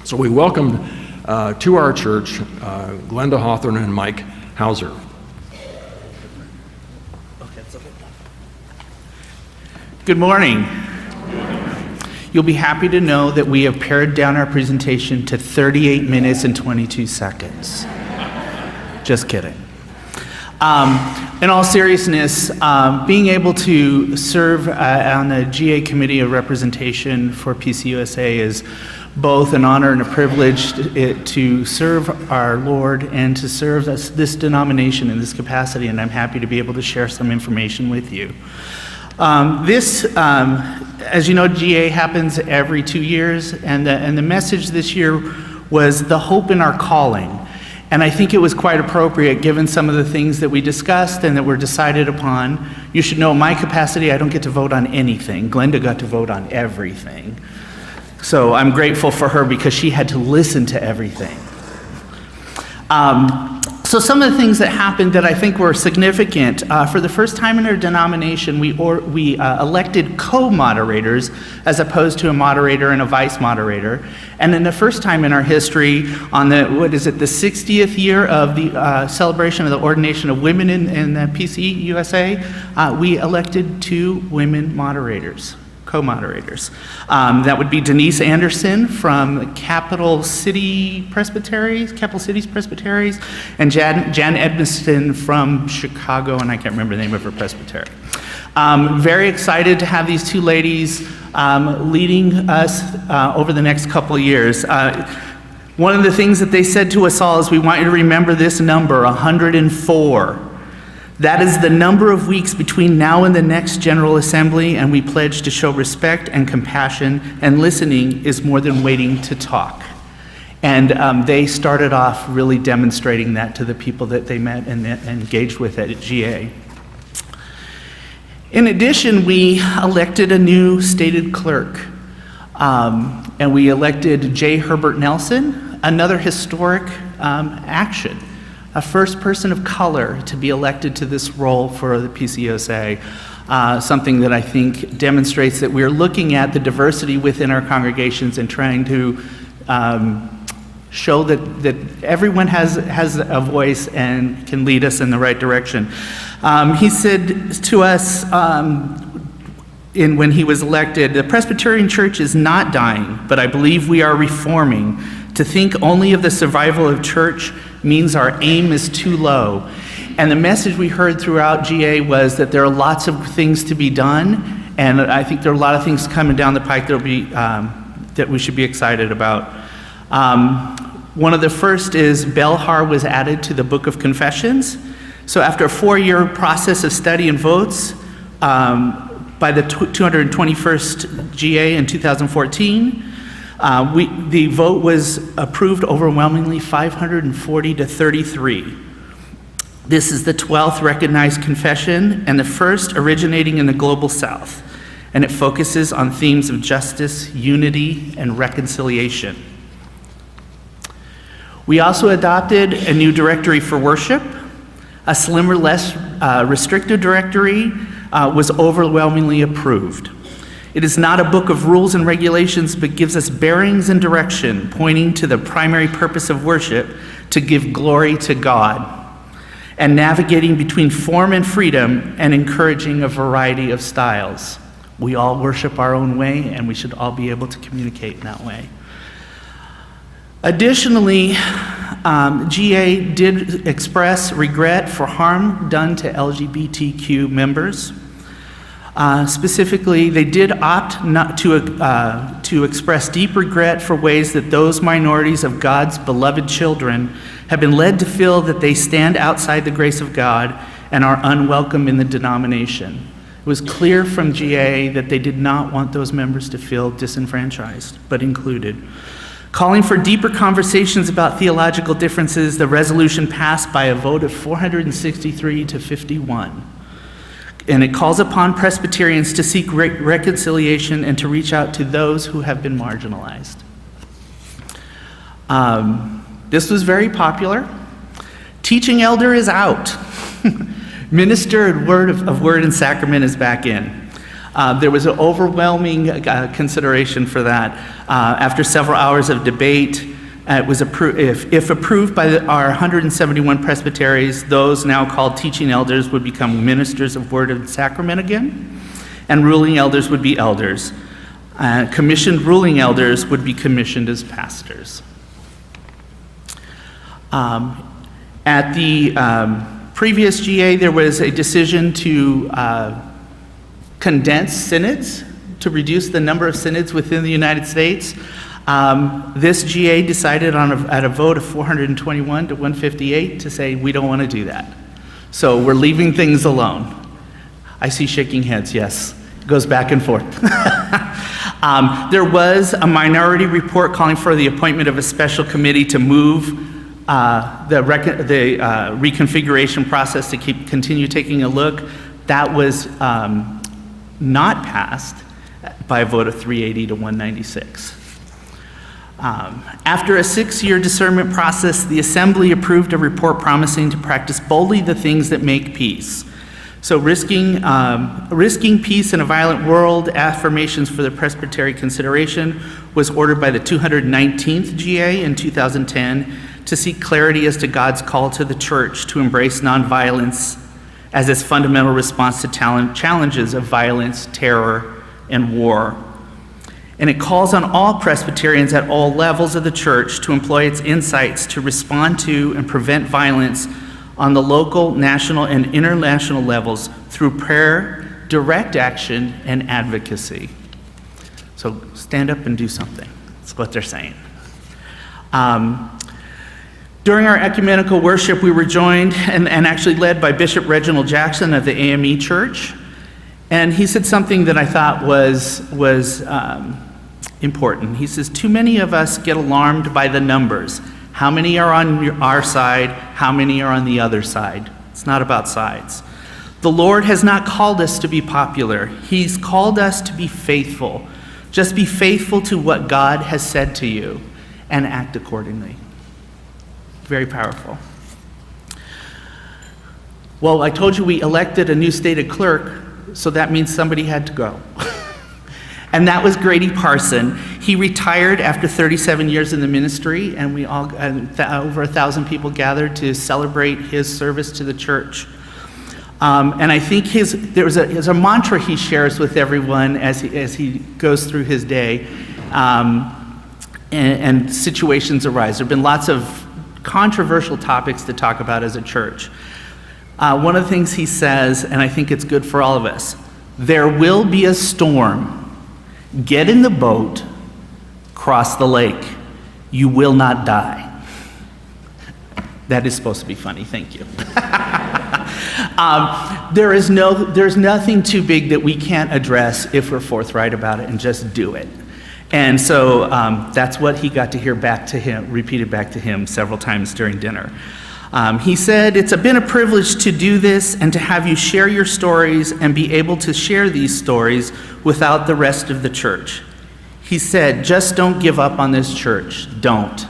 So we welcomed to our church Glenda Hawthorne and Mike Hauser. Good morning. You'll be happy to know that we have pared down our presentation to 38 minutes and 22 seconds. Just kidding. In all seriousness, being able to serve on the GA Committee of Representation for PCUSA is both an honor and a privilege to serve our Lord and to serve this denomination in this capacity, and I'm happy to be able to share some information with you. As you know, GA happens every 2 years, and the message this year was the hope in our calling. And I think it was quite appropriate given some of the things that we discussed and that were decided upon. You should know, in my capacity, I don't get to vote on anything. Glenda got to vote on everything. So I'm grateful for her because she had to listen to everything. So some of the things that happened that I think were significant, for the first time in our denomination, we elected co-moderators as opposed to a moderator and a vice moderator. And then the first time in our history, on the 60th year of the celebration of the ordination of women in the PCUSA, we elected 2 women moderators. Co-moderators. That would be Denise Anderson from Capital Cities Presbyteries, and Jan Edmiston from Chicago, and I can't remember the name of her presbytery. Very excited to have these 2 ladies leading us over the next couple of years. One of the things that they said to us all is, we want you to remember this number, 104. That is the number of weeks between now and the next General Assembly, and we pledge to show respect and compassion, and listening is more than waiting to talk. And they started off really demonstrating that to the people that they met and engaged with at GA. In addition, we elected a new stated clerk, and we elected J. Herbert Nelson, another historic action. A first person of color to be elected to this role for the PCUSA, something that I think demonstrates that we're looking at the diversity within our congregations and trying to show that everyone has a voice and can lead us in the right direction. He said to us when he was elected, "The Presbyterian Church is not dying, but I believe we are reforming. To think only of the survival of church means our aim is too low." And the message we heard throughout GA was that there are lots of things to be done, and I think there are a lot of things coming down the pike that we should be excited about. One of the first is Belhar was added to the Book of Confessions. So after a 4-year process of study and votes, by the 221st GA in 2014, the vote was approved overwhelmingly, 540 to 33. This is the 12th recognized confession and the first originating in the Global South, and it focuses on themes of justice, unity, and reconciliation. We also adopted a new directory for worship. A slimmer, less restricted directory was overwhelmingly approved. It is not a book of rules and regulations, but gives us bearings and direction, pointing to the primary purpose of worship, to give glory to God, and navigating between form and freedom, and encouraging a variety of styles. We all worship our own way, and we should all be able to communicate in that way. Additionally, GA did express regret for harm done to LGBTQ members. Specifically, they did opt not to express deep regret for ways that those minorities of God's beloved children have been led to feel that they stand outside the grace of God and are unwelcome in the denomination. It was clear from GA that they did not want those members to feel disenfranchised, but included. Calling for deeper conversations about theological differences, the resolution passed by a vote of 463 to 51. And it calls upon Presbyterians to seek reconciliation and to reach out to those who have been marginalized. This was very popular. Teaching elder is out. Minister of word and sacrament is back in. There was an overwhelming consideration for that. After several hours of debate, it was if approved by our 171 presbyteries, those now called teaching elders would become ministers of word and sacrament again, and ruling elders would be elders. Commissioned ruling elders would be commissioned as pastors. At the previous GA, there was a decision to condense synods, to reduce the number of synods within the United States. This GA decided at a vote of 421 to 158 to say, we don't want to do that. So we're leaving things alone. I see shaking heads, yes. It goes back and forth. There was a minority report calling for the appointment of a special committee to move the reconfiguration process to continue taking a look. That was not passed by a vote of 380 to 196. After a 6-year discernment process, the Assembly approved a report promising to practice boldly the things that make peace. So risking peace in a violent world, affirmations for the Presbyterian consideration was ordered by the 219th GA in 2010 to seek clarity as to God's call to the church to embrace nonviolence as its fundamental response to challenges of violence, terror, and war. And it calls on all Presbyterians at all levels of the church to employ its insights to respond to and prevent violence on the local, national, and international levels through prayer, direct action, and advocacy. So stand up and do something. That's what they're saying. During our ecumenical worship, we were joined and actually led by Bishop Reginald Jackson of the AME Church. And he said something that I thought was important. He says, too many of us get alarmed by the numbers. How many are on our side? How many are on the other side? It's not about sides. The Lord has not called us to be popular. He's called us to be faithful. Just be faithful to what God has said to you and act accordingly. Very powerful. Well, I told you we elected a new stated clerk, so that means somebody had to go. And that was Grady Parson. He retired after 37 years in the ministry, and we all, over 1,000 people gathered to celebrate his service to the church. And I think there's a mantra he shares with everyone as he goes through his day, and situations arise. There have been lots of controversial topics to talk about as a church. One of the things he says, and I think it's good for all of us, there will be a storm. Get in the boat, cross the lake. You will not die. That is supposed to be funny, thank you. There's nothing too big that we can't address if we're forthright about it and just do it. And so that's what he got to hear back to him, repeated back to him several times during dinner. He said, it's been a privilege to do this and to have you share your stories and be able to share these stories without the rest of the church. He said, just don't give up on this church. Don't.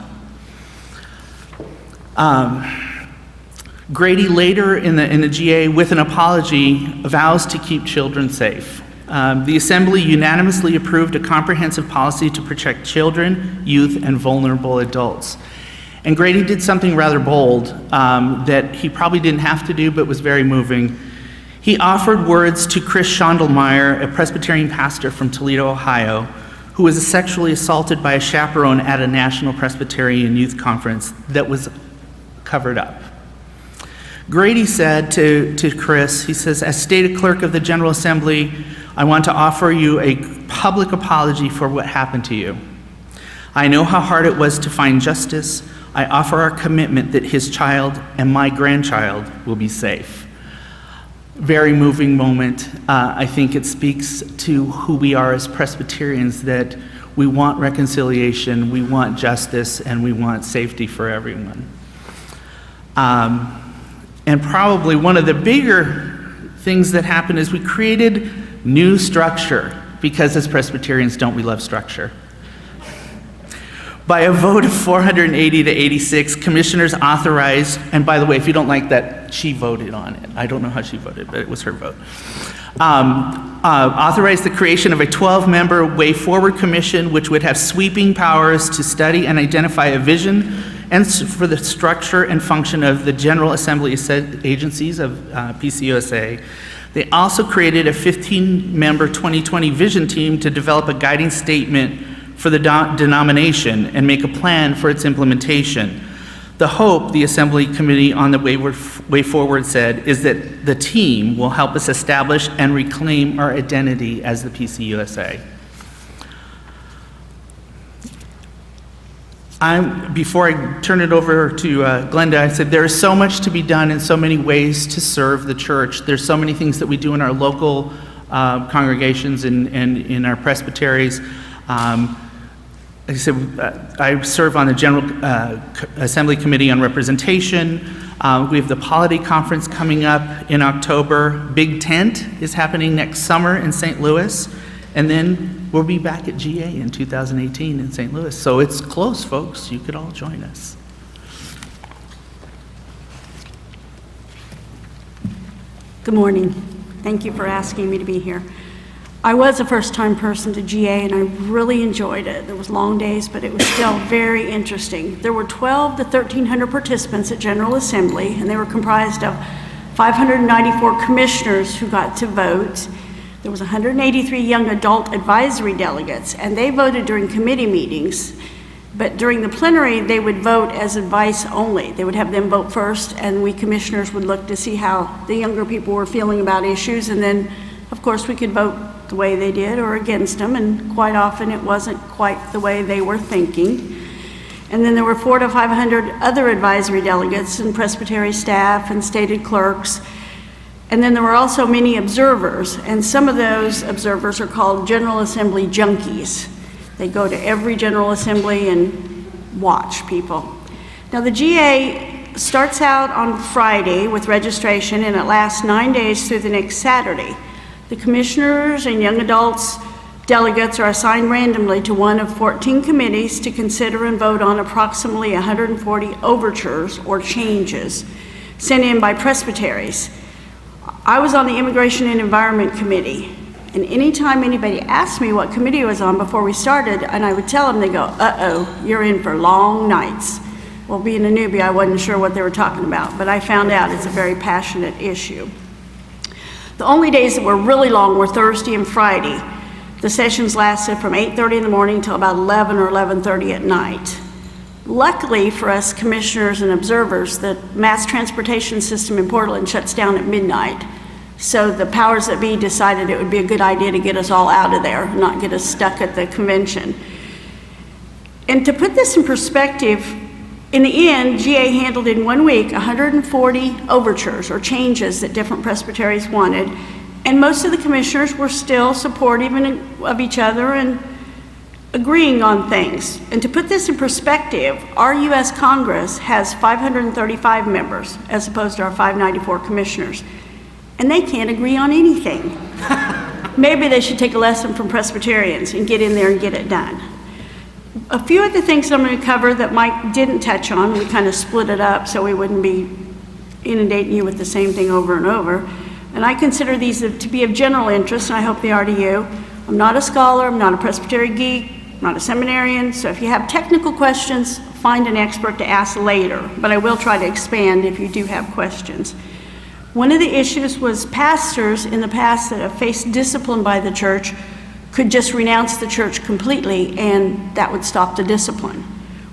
Grady later in the GA, with an apology, vows to keep children safe. The Assembly unanimously approved a comprehensive policy to protect children, youth, and vulnerable adults. And Grady did something rather bold that he probably didn't have to do, but was very moving. He offered words to Chris Schondelmeyer, a Presbyterian pastor from Toledo, Ohio, who was sexually assaulted by a chaperone at a National Presbyterian Youth Conference that was covered up. Grady said to Chris, he says, as stated clerk of the General Assembly, I want to offer you a public apology for what happened to you. I know how hard it was to find justice. I offer our commitment that his child and my grandchild will be safe. Very moving moment. I think it speaks to who we are as Presbyterians, that we want reconciliation, we want justice, and we want safety for everyone. And probably one of the bigger things that happened is we created new structure, because as Presbyterians, don't we love structure? By a vote of 480 to 86, commissioners authorized, and by the way, if you don't like that, she voted on it. I don't know how she voted, but it was her vote. Authorize the creation of a 12-member Way Forward Commission, which would have sweeping powers to study and identify a vision and for the structure and function of the General Assembly agencies of PCUSA. They also created a 15-member 2020 vision team to develop a guiding statement for the denomination and make a plan for its implementation. The hope, the Assembly Committee on the Way Forward said, is that the team will help us establish and reclaim our identity as the PCUSA. Before I turn it over to Glenda, I said there is so much to be done and so many ways to serve the church. There's so many things that we do in our local congregations and in our presbyteries. Like I said, I serve on the General Assembly Committee on Representation. We have the Polity Conference coming up in October. Big Tent is happening next summer in St. Louis. And then we'll be back at GA in 2018 in St. Louis. So it's close, folks. You could all join us. Good morning. Thank you for asking me to be here. I was a first-time person to GA, and I really enjoyed it. There was long days, but it was still very interesting. There were 1,200 to 1,300 participants at General Assembly, and they were comprised of 594 commissioners who got to vote. There was 183 young adult advisory delegates, and they voted during committee meetings. But during the plenary, they would vote as advice only. They would have them vote first, and we commissioners would look to see how the younger people were feeling about issues, and then, of course, we could vote the way they did or against them, and quite often it wasn't quite the way they were thinking. And then there were 400 to 500 other advisory delegates and presbytery staff and stated clerks. And then there were also many observers, and some of those observers are called General Assembly junkies. They go to every General Assembly and watch people. Now the GA starts out on Friday with registration, and it lasts 9 days through the next Saturday. The commissioners and young adults delegates are assigned randomly to one of 14 committees to consider and vote on approximately 140 overtures or changes sent in by presbyteries. I was on the Immigration and Environment Committee, and anytime anybody asked me what committee I was on before we started, and I would tell them, they go, uh-oh, you're in for long nights. Well, being a newbie, I wasn't sure what they were talking about, but I found out it's a very passionate issue. The only days that were really long were Thursday and Friday. The sessions lasted from 8:30 in the morning till about 11 or 11:30 at night. Luckily for us commissioners and observers, the mass transportation system in Portland shuts down at midnight. So the powers that be decided it would be a good idea to get us all out of there, not get us stuck at the convention. And to put this in perspective, in the end, GA handled in 1 week 140 overtures or changes that different presbyteries wanted. And most of the commissioners were still supportive of each other and agreeing on things. And to put this in perspective, our U.S. Congress has 535 members as opposed to our 594 commissioners. And they can't agree on anything. Maybe they should take a lesson from Presbyterians and get in there and get it done. A few of the things I'm going to cover that Mike didn't touch on, we kind of split it up so we wouldn't be inundating you with the same thing over and over. And I consider these to be of general interest, and I hope they are to you. I'm not a scholar, I'm not a Presbyterian geek, I'm not a seminarian, so if you have technical questions, find an expert to ask later, but I will try to expand if you do have questions. One of the issues was pastors in the past that have faced discipline by the church could just renounce the church completely, and that would stop the discipline.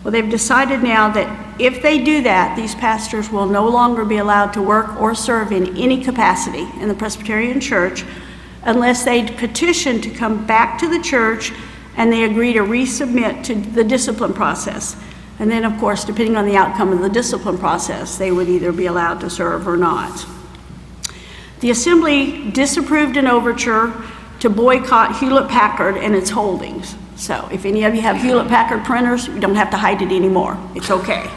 Well, they've decided now that if they do that, these pastors will no longer be allowed to work or serve in any capacity in the Presbyterian church unless they petition to come back to the church and they agree to resubmit to the discipline process. And then, of course, depending on the outcome of the discipline process, they would either be allowed to serve or not. The Assembly disapproved an overture to boycott Hewlett-Packard and its holdings. So if any of you have Hewlett-Packard printers, you don't have to hide it anymore. It's okay.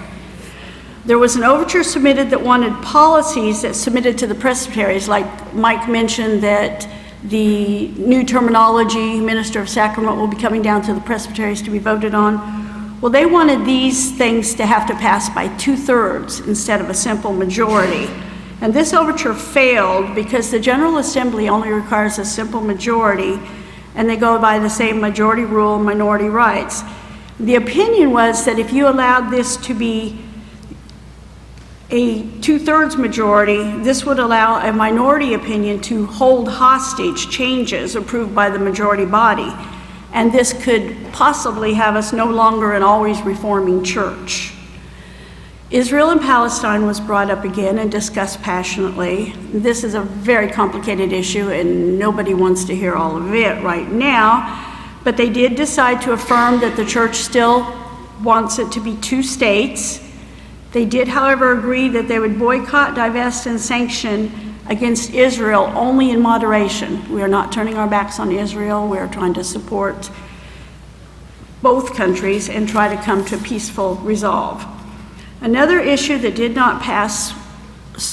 There was an overture submitted that wanted policies that submitted to the presbyteries, like Mike mentioned that the new terminology, minister of sacrament, will be coming down to the presbyteries to be voted on. Well, they wanted these things to have to pass by 2/3 instead of a simple majority. And this overture failed because the General Assembly only requires a simple majority, and they go by the same majority rule, minority rights. The opinion was that if you allowed this to be a 2/3 majority, this would allow a minority opinion to hold hostage changes approved by the majority body. And this could possibly have us no longer an always reforming church. Israel and Palestine was brought up again and discussed passionately. This is a very complicated issue and nobody wants to hear all of it right now, but they did decide to affirm that the church still wants it to be 2 states. They did, however, agree that they would boycott, divest, and sanction against Israel only in moderation. We are not turning our backs on Israel. We are trying to support both countries and try to come to a peaceful resolve. Another issue that did not pass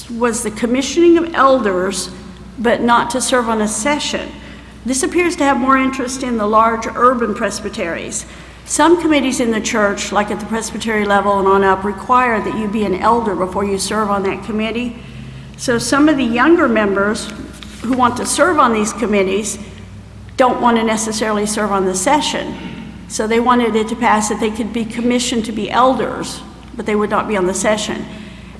was the commissioning of elders, but not to serve on a session. This appears to have more interest in the large urban presbyteries. Some committees in the church, like at the presbytery level and on up, require that you be an elder before you serve on that committee. So some of the younger members who want to serve on these committees don't want to necessarily serve on the session. So they wanted it to pass that they could be commissioned to be elders, but they would not be on the session.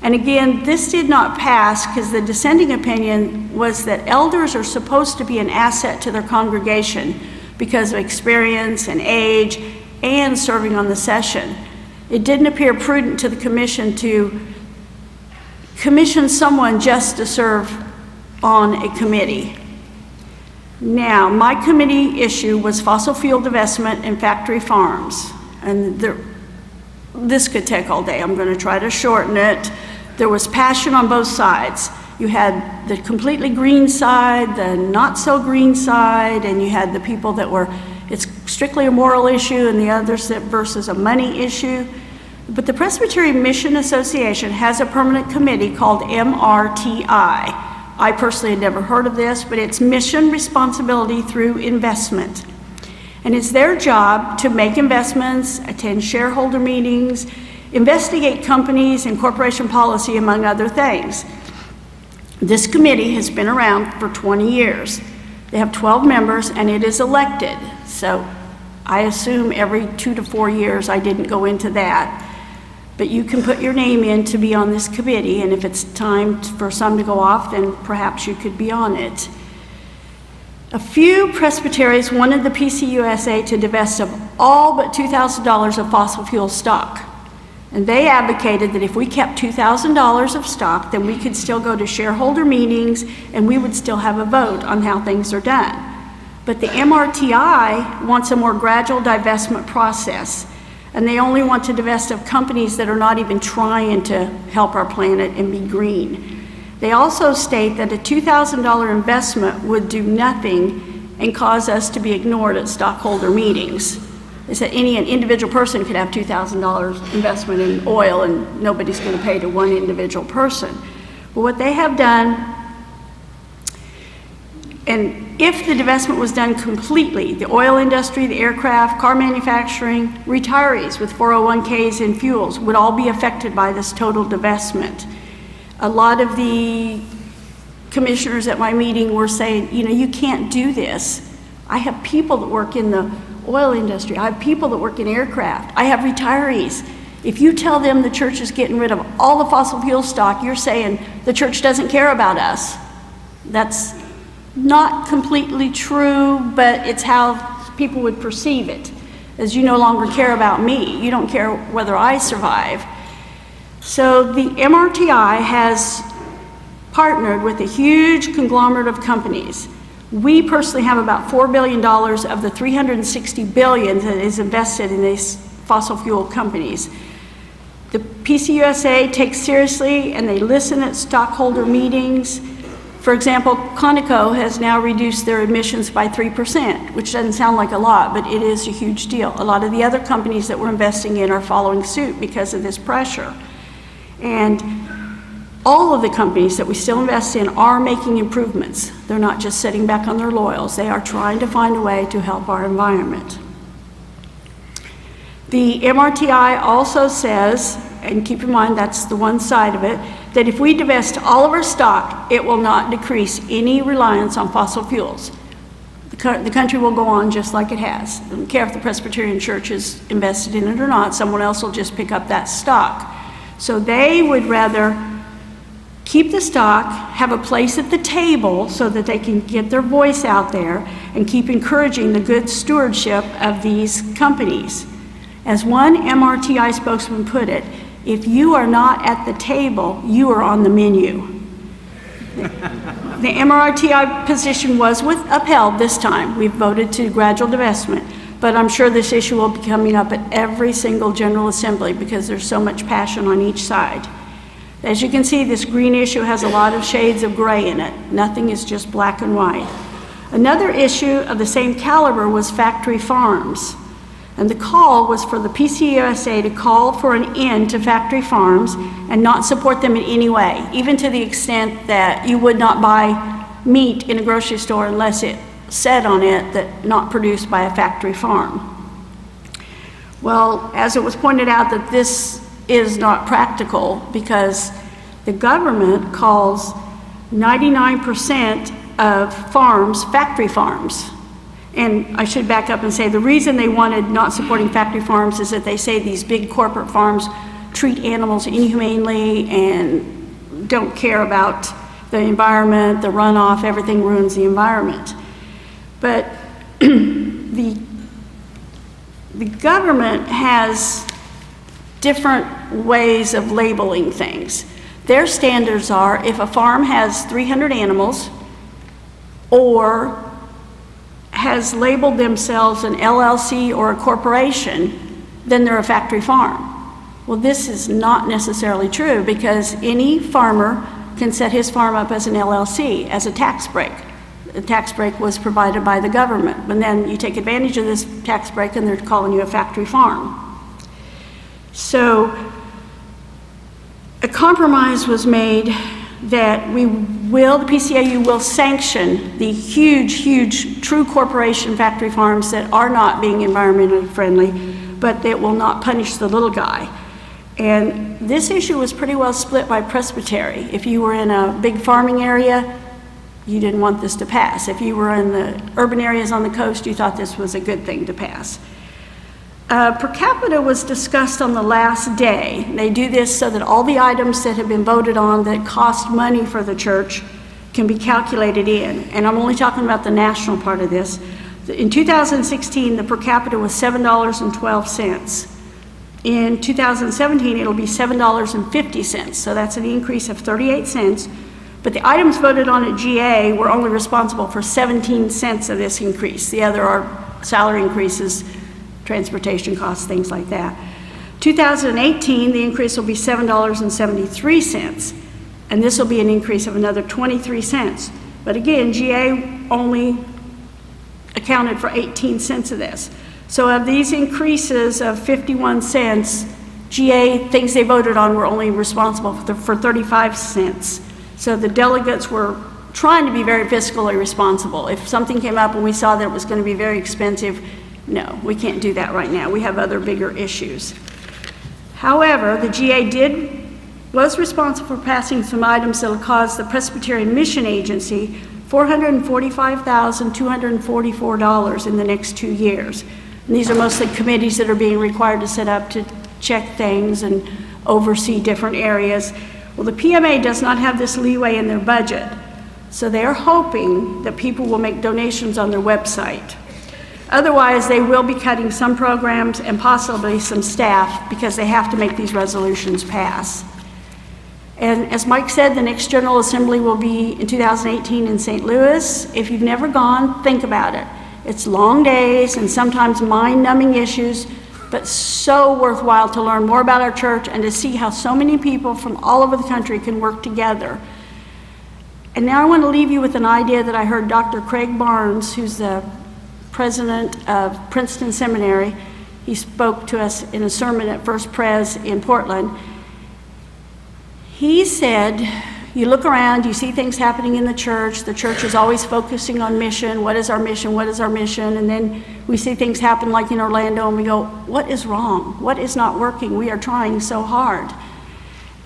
And again, this did not pass because the dissenting opinion was that elders are supposed to be an asset to their congregation because of experience and age and serving on the session. It didn't appear prudent to the commission to commission someone just to serve on a committee. Now, my committee issue was fossil fuel divestment and factory farms. And this could take all day. I'm going to try to shorten it. There was passion on both sides. You had the completely green side, the not so green side, and you had the people that were, it's strictly a moral issue, and the others that versus a money issue. But the Presbyterian Mission Association has a permanent committee called MRTI. I personally had never heard of this, but it's Mission Responsibility Through Investment. And it's their job to make investments, attend shareholder meetings, investigate companies and corporation policy, among other things. This committee has been around for 20 years. They have 12 members and it is elected. So I assume every 2 to 4 years. I didn't go into that. But you can put your name in to be on this committee, and if it's time for some to go off, then perhaps you could be on it. A few presbyteries wanted the PCUSA to divest of all but $2,000 of fossil fuel stock. And they advocated that if we kept $2,000 of stock, then we could still go to shareholder meetings and we would still have a vote on how things are done. But the MRTI wants a more gradual divestment process. And they only want to divest of companies that are not even trying to help our planet and be green. They also state that a $2,000 investment would do nothing and cause us to be ignored at stockholder meetings. They said an individual person could have $2,000 investment in oil and nobody's going to pay to one individual person. But what they have done, and if the divestment was done completely, the oil industry, the aircraft, car manufacturing, retirees with 401ks and fuels would all be affected by this total divestment. A lot of the commissioners at my meeting were saying, you know, you can't do this. I have people that work in the oil industry. I have people that work in aircraft. I have retirees. If you tell them the church is getting rid of all the fossil fuel stock, you're saying the church doesn't care about us. That's not completely true, but it's how people would perceive it. As you no longer care about me, you don't care whether I survive. So the MRTI has partnered with a huge conglomerate of companies. We personally have about $4 billion of the $360 billion that is invested in these fossil fuel companies. The PCUSA takes seriously and they listen at stockholder meetings. For example, Conoco has now reduced their emissions by 3%, which doesn't sound like a lot, but it is a huge deal. A lot of the other companies that we're investing in are following suit because of this pressure. And all of the companies that we still invest in are making improvements. They're not just sitting back on their laurels. They are trying to find a way to help our environment. The MRTI also says and keep in mind that's the one side of it, that if we divest all of our stock, it will not decrease any reliance on fossil fuels. The country will go on just like it has. I don't care if the Presbyterian Church is invested in it or not, someone else will just pick up that stock. So they would rather keep the stock, have a place at the table so that they can get their voice out there and keep encouraging the good stewardship of these companies. As one MRTI spokesman put it, if you are not at the table, you are on the menu. The MRTI position was upheld this time. We've voted to gradual divestment, but I'm sure this issue will be coming up at every single General Assembly because there's so much passion on each side. As you can see, this green issue has a lot of shades of gray in it. Nothing is just black and white. Another issue of the same caliber was factory farms. And the call was for the PCUSA to call for an end to factory farms and not support them in any way, even to the extent that you would not buy meat in a grocery store unless it said on it that not produced by a factory farm. Well, as it was pointed out that this is not practical because the government calls 99% of farms factory farms. And I should back up and say the reason they wanted not supporting factory farms is that they say these big corporate farms treat animals inhumanely and don't care about the environment, the runoff, everything ruins the environment. But the government has different ways of labeling things. Their standards are if a farm has 300 animals or has labeled themselves an LLC or a corporation, then they're a factory farm. Well, this is not necessarily true because any farmer can set his farm up as an LLC, as a tax break. The tax break was provided by the government, and then you take advantage of this tax break and they're calling you a factory farm. So a compromise was made that the PCAU will sanction the huge true corporation factory farms that are not being environmentally friendly, but that will not punish the little guy. And this issue was pretty well split by Presbyterian. If you were in a big farming area, you didn't want this to pass. If you were in the urban areas on the coast, you thought this was a good thing to pass. Per capita was discussed on the last day. They do this so that all the items that have been voted on that cost money for the church can be calculated in. And I'm only talking about the national part of this. In 2016, the per capita was $7.12. In 2017, it'll be $7.50. So that's an increase of 38 cents. But the items voted on at GA were only responsible for 17 cents of this increase. The other are salary increases, transportation costs, things like that. 2018, the increase will be $7.73, and this will be an increase of another 23 cents. But again, GA only accounted for 18 cents of this. So of these increases of 51 cents, GA, things they voted on, were only responsible for 35 cents. So the delegates were trying to be very fiscally responsible. If something came up and we saw that it was going to be very expensive, no, we can't do that right now. We have other bigger issues. However, the GA was responsible for passing some items that will cause the Presbyterian Mission Agency $445,244 in the next 2 years. And these are mostly committees that are being required to set up to check things and oversee different areas. Well, the PMA does not have this leeway in their budget, so they are hoping that people will make donations on their website. Otherwise, they will be cutting some programs and possibly some staff because they have to make these resolutions pass. And as Mike said, the next General Assembly will be in 2018 in St. Louis. If you've never gone, think about it. It's long days and sometimes mind-numbing issues, but so worthwhile to learn more about our church and to see how so many people from all over the country can work together. And now I want to leave you with an idea that I heard Dr. Craig Barnes, who's the president of Princeton Seminary. He spoke to us in a sermon at First Pres in Portland. He said, you look around, you see things happening in the church is always focusing on mission, what is our mission, what is our mission, and then we see things happen like in Orlando and we go, what is wrong? What is not working? We are trying so hard.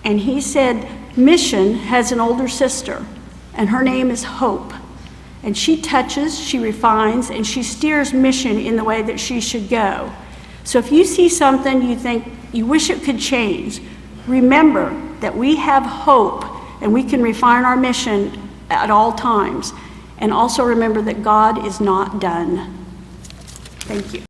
And he said, mission has an older sister, and her name is Hope. And she touches, she refines, and she steers mission in the way that she should go. So if you see something you think you wish it could change, remember that we have hope and we can refine our mission at all times. And also remember that God is not done. Thank you.